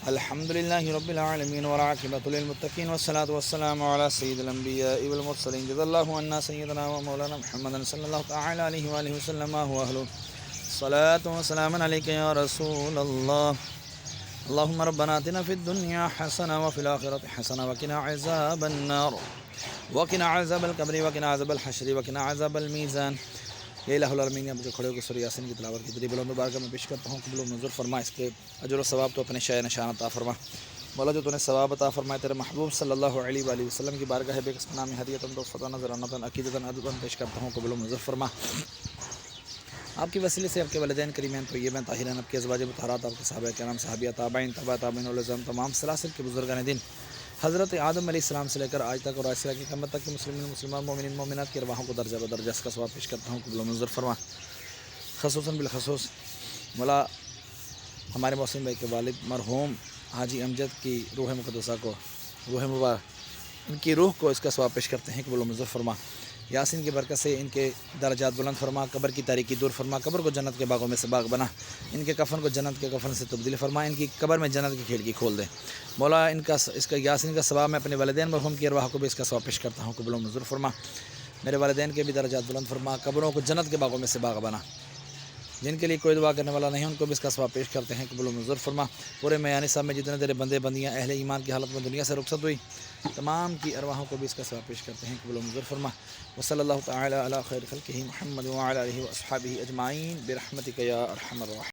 الحمد لله رب العالمين والعاقبة للمتقين والصلاة والسلام على سيد الأنبياء والمرسلين جزا الله عنا سيدنا ومولانا محمد صلى الله تعالى عليه وآله وسلم ما هو أهله الصلاة والسلام عليك يا رسول الله. اللهم ربنا آتنا في الدنيا حسنة وفي الآخرة حسنة وقنا عذاب النار وقنا عذاب القبر وقنا عذاب الحشر وقنا عذاب الميزان. یہ الہ العالمین اب جو کھڑے ہو کے سورہ یاسین کی تلاوت کی تدریب بلند و بارگاہ میں پیش کرتا ہوں، قبول و منظور فرما، اس کے اجر و ثواب تو اپنے شاہ نشان عطا فرما مولا، جو تو نے ثواب عطا فرمائے تیرے محبوب صلی اللہ علیہ وآلہ وسلم کی بارگاہ بے قسم نام ہدیۃ توفۃ نظرانۃ عقیدۃ عدد پیش کرتا ہوں، قبول و منظور فرما۔ آپ کی وسیلے سے آپ کے والدین کریمین طیبین طاہرین، آپ کے ازواج مطہرات، آپ کے صحابہ کرام، صحابیہ، تابعین، تبع تابعین والعلماء، تمام سلاسل کے بزرگان دین حضرت آدم علیہ السلام سے لے کر آج تک اور آج سے لے کر قیامت تک کے مسلمین مسلمان مومنین مومنات کی ارواحوں کو درجہ بدرجہ اس کا ثواب پیش کرتا ہوں، قبول و منظور فرما۔ خصوصاً بالخصوص مولا ہمارے محسن بھائی کے والد مرحوم حاجی امجد کی روح مقدسہ کو، روح مبارک، ان کی روح کو اس کا ثواب پیش کرتے ہیں، قبول و منظور فرما۔ یاسین کی برکت سے ان کے درجات بلند فرما، قبر کی تاریکی دور فرما، قبر کو جنت کے باغوں میں سے باغ بنا، ان کے کفن کو جنت کے کفن سے تبدیل فرما، ان کی قبر میں جنت کی کھڑکی کھول دے مولا۔ اس کا یاسین کا ثواب میں اپنے والدین مرحوم کی ارواح کو بھی اس کا ثواب پیش کرتا ہوں، قبول و منظور فرما۔ میرے والدین کے بھی درجات بلند فرما، قبروں کو جنت کے باغوں میں سے باغ بنا، جن کے لیے کوئی دعا کرنے والا نہیں ان کو بھی اس کا ثواب پیش کرتے ہیں، قبول و منظور فرما۔ پورے میانی صاحب میں جتنے تیرے بندے بندیاں اہل ایمان کی حالت میں دنیا سے رخصت ہوئی، تمام کی ارواحوں کو بھی اس کا ثواب پیش کرتے ہیں، قبول و منظور فرما۔ وصلی اللہ تعالی علی خیر خلقہ محمد وعلی آلہ واصحابہ اجمعین برحمتک یا ارحم الراحمین۔